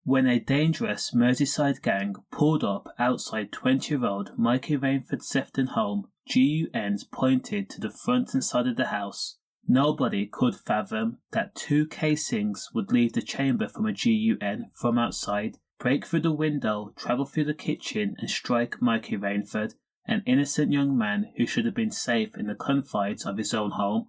when a dangerous Merseyside gang pulled up outside 20-year-old Mikey Rainford's sefton home, GUNs pointed to the front and side of the house. Nobody could fathom that 2 casings would leave the chamber from a GUN from outside, break through the window, travel through the kitchen and strike Mikey Rainford, an innocent young man who should have been safe in the confides of his own home.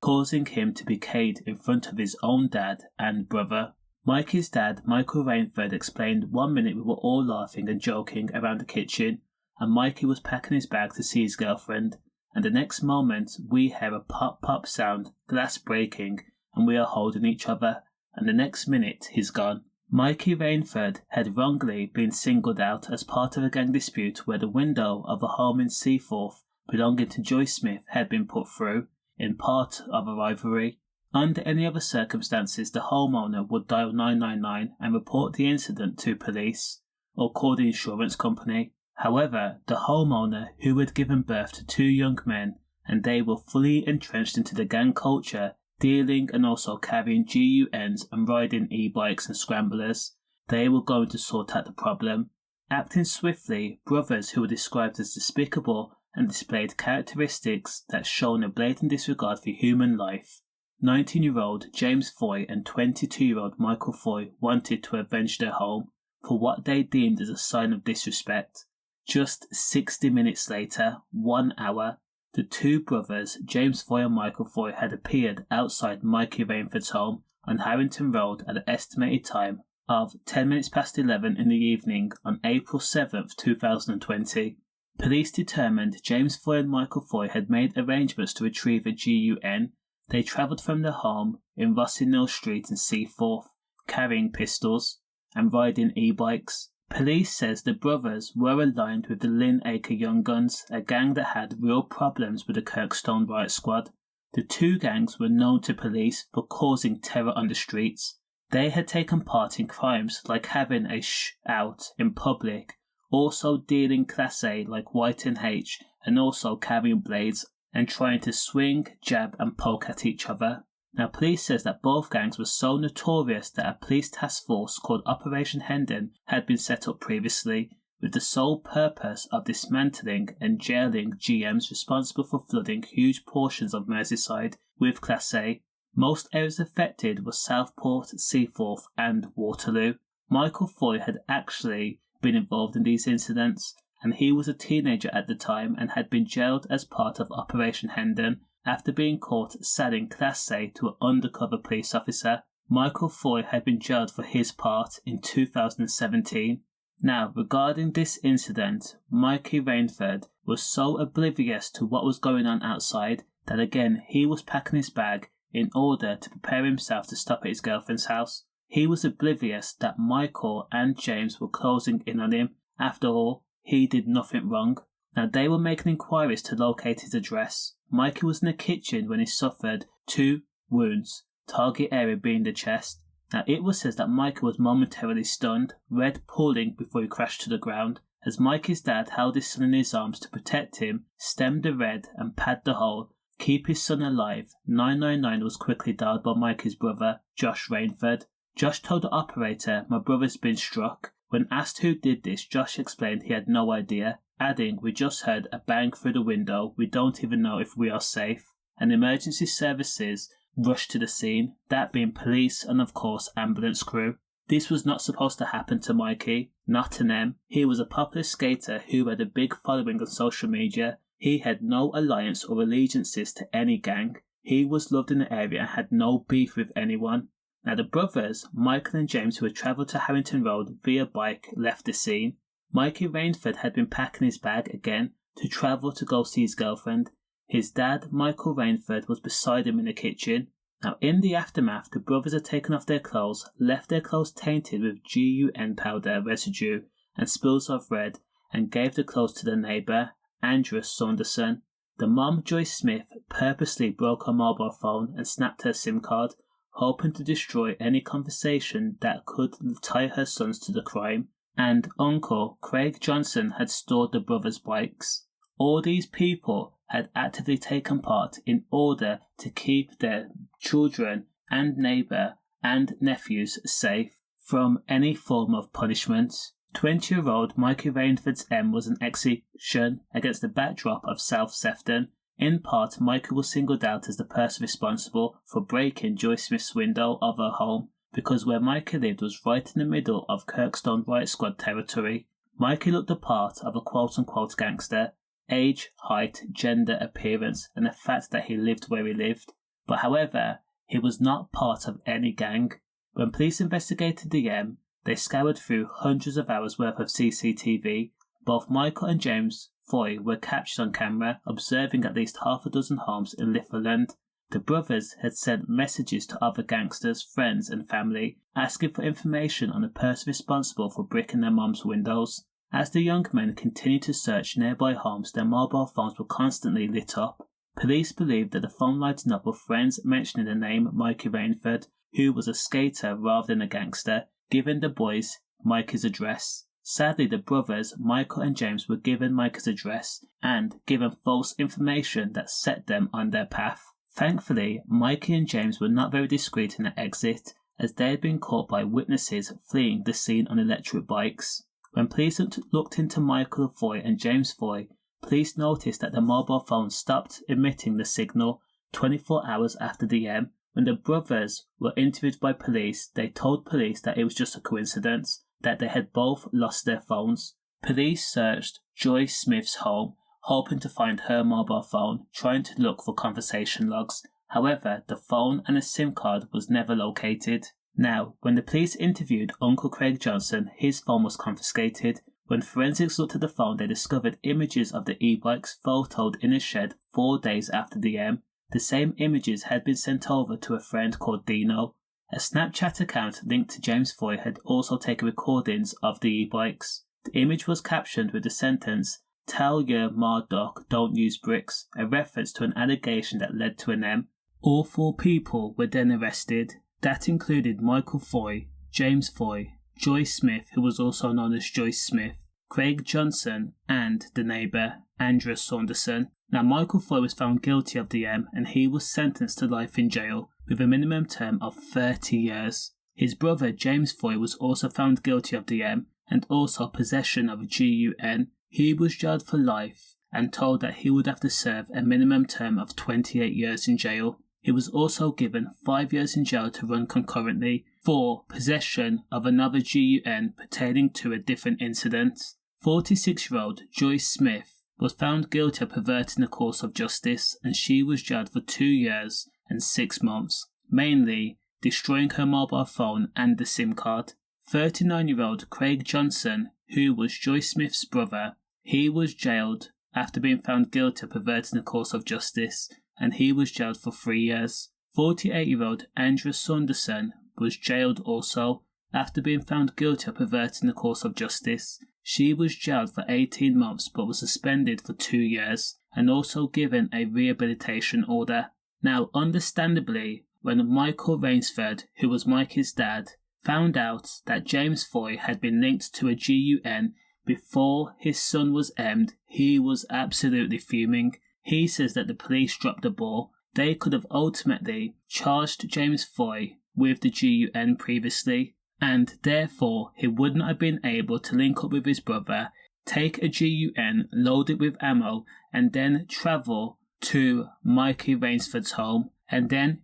Causing him to be killed in front of his own dad and brother. Mikey's dad, Michael Rainford, explained one minute we were all laughing and joking around the kitchen, and Mikey was packing his bag to see his girlfriend, and the next moment we hear a pop-pop sound, glass breaking, and we are holding each other, and the next minute he's gone. Mikey Rainford had wrongly been singled out as part of a gang dispute where the window of a home in Seaforth belonging to Joyce Smith had been put through, in part of a rivalry. Under any other circumstances, the homeowner would dial 999 and report the incident to police, or call the insurance company. However, the homeowner, who had given birth to 2 young men, and they were fully entrenched into the gang culture, dealing and also carrying GUNs and riding e-bikes and scramblers, they were going to sort out the problem. Acting swiftly, brothers who were described as despicable and displayed characteristics that shown a blatant disregard for human life. 19-year-old James Foy and 22-year-old Michael Foy wanted to avenge their home for what they deemed as a sign of disrespect. Just 60 minutes later, 1 hour, the 2 brothers, James Foy and Michael Foy, had appeared outside Mikey Rainford's home on Harrington Road at an estimated time of 10 minutes past 11 in the evening on April 7th, 2020. Police determined James Foy and Michael Foy had made arrangements to retrieve a GUN. They travelled from their home in Rossignol Street in Seaforth, carrying pistols and riding e-bikes. Police says the brothers were aligned with the Lynn Acre Young Guns, a gang that had real problems with the Kirkstone Riot Squad. The 2 gangs were known to police for causing terror on the streets. They had taken part in crimes like having a out in public, also dealing Class A like White and H, and also carrying blades and trying to swing, jab and poke at each other. Now, police says that both gangs were so notorious that a police task force called Operation Hendon had been set up previously, with the sole purpose of dismantling and jailing GMs responsible for flooding huge portions of Merseyside with Class A. Most areas affected were Southport, Seaforth and Waterloo. Michael Foy had actually been involved in these incidents, and he was a teenager at the time and had been jailed as part of Operation Hendon after being caught selling Class A to an undercover police officer. Michael Foy had been jailed for his part in 2017. Now, regarding this incident, Mikey Rainford was so oblivious to what was going on outside that again he was packing his bag in order to prepare himself to stop at his girlfriend's house. He was oblivious that Michael and James were closing in on him. After all, he did nothing wrong. Now, they were making inquiries to locate his address. Mikey was in the kitchen when he suffered 2 wounds, target area being the chest. Now, it was said that Mikey was momentarily stunned, red pooling before he crashed to the ground. As Mikey's dad held his son in his arms to protect him, stem the red and pad the hole, keep his son alive, 999 was quickly dialed by Mikey's brother, Josh Rainford. Josh told the operator, "My brother's been struck." When asked who did this, Josh explained he had no idea, adding, "We just heard a bang through the window, we don't even know if we are safe." And emergency services rushed to the scene, that being police and of course ambulance crew. This was not supposed to happen to Mikey, not to them. He was a popular skater who had a big following on social media. He had no alliance or allegiances to any gang. He was loved in the area and had no beef with anyone. Now, the brothers, Michael and James, who had travelled to Harrington Road via bike, left the scene. Mikey Rainford had been packing his bag again to travel to go see his girlfriend. His dad, Michael Rainford, was beside him in the kitchen. Now, in the aftermath, the brothers had taken off their clothes, left their clothes tainted with GUN powder residue and spills of red, and gave the clothes to their neighbour, Andrew Saunderson. The mom, Joyce Smith, purposely broke her mobile phone and snapped her SIM card, hoping to destroy any conversation that could tie her sons to the crime. And Uncle Craig Johnson had stored the brothers' bikes. All these people had actively taken part in order to keep their children and neighbour and nephews safe from any form of punishment. 20-year-old Mikey Rainford's M was an execution against the backdrop of South Sefton. In part, Mikey was singled out as the person responsible for breaking Joyce Smith's window of her home, because where Mikey lived was right in the middle of Kirkstone Riot Squad territory. Mikey looked the part of a quote-unquote gangster, age, height, gender, appearance, and the fact that he lived where he lived. But however, he was not part of any gang. When police investigated the M, they scoured through hundreds of hours worth of CCTV. Both Michael and James Foy were captured on camera observing at least half a dozen homes in Litherland. The brothers had sent messages to other gangsters, friends and family, asking for information on the person responsible for bricking their mom's windows. As the young men continued to search nearby homes, their mobile phones were constantly lit up. Police believed that the phone lighting up were friends mentioning the name Mikey Rainford, who was a skater rather than a gangster, giving the boys Mikey's address. Sadly, the brothers, Michael and James, were given Mikey's address and given false information that set them on their path. Thankfully, Mikey and James were not very discreet in their exit, as they had been caught by witnesses fleeing the scene on electric bikes. When police looked into Michael Foy and James Foy, police noticed that the mobile phone stopped emitting the signal 24 hours after the M. When the brothers were interviewed by police, they told police that it was just a coincidence, that they had both lost their phones. Police searched Joyce Smith's home, hoping to find her mobile phone, trying to look for conversation logs. However, the phone and a SIM card was never located. Now, when the police interviewed Uncle Craig Johnson, his phone was confiscated. When forensics looked at the phone, they discovered images of the e-bikes photoed in a shed 4 days after the M. The same images had been sent over to a friend called Dino. A Snapchat account linked to James Foy had also taken recordings of the e-bikes. The image was captioned with the sentence, "Tell your ma doc don't use bricks," a reference to an allegation that led to an M. All 4 people were then arrested. That included Michael Foy, James Foy, Joyce Smith, who was also known as Joyce Smith, Craig Johnson, and the neighbour, Andrew Saunderson. Now, Michael Foy was found guilty of the M, and he was sentenced to life in jail with a minimum term of 30 years. His brother, James Foy, was also found guilty of the M and also possession of a GUN. He was jailed for life and told that he would have to serve a minimum term of 28 years in jail. He was also given 5 years in jail to run concurrently for possession of another GUN pertaining to a different incident. 46-year-old Joyce Smith was found guilty of perverting the course of justice, and she was jailed for 2 years and 6 months, mainly destroying her mobile phone and the SIM card. 39-year-old Craig Johnson, who was Joyce Smith's brother, he was jailed after being found guilty of perverting the course of justice, and he was jailed for 3 years. 48-year-old Andrew Saunderson was jailed also after being found guilty of perverting the course of justice. She was jailed for 18 months but was suspended for 2 years and also given a rehabilitation order. Now, understandably, when Michael Rainford, who was Mikey's dad, found out that James Foy had been linked to a GUN before his son was M'd, he was absolutely fuming. He says that the police dropped the ball. They could have ultimately charged James Foy with the GUN previously, and therefore he would not have been able to link up with his brother, take a GUN, load it with ammo, and then travel to Mikey Rainford's home, and then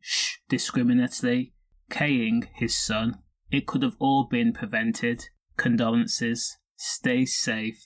discriminately K-ing his son. It could have all been prevented. Condolences. Stay safe.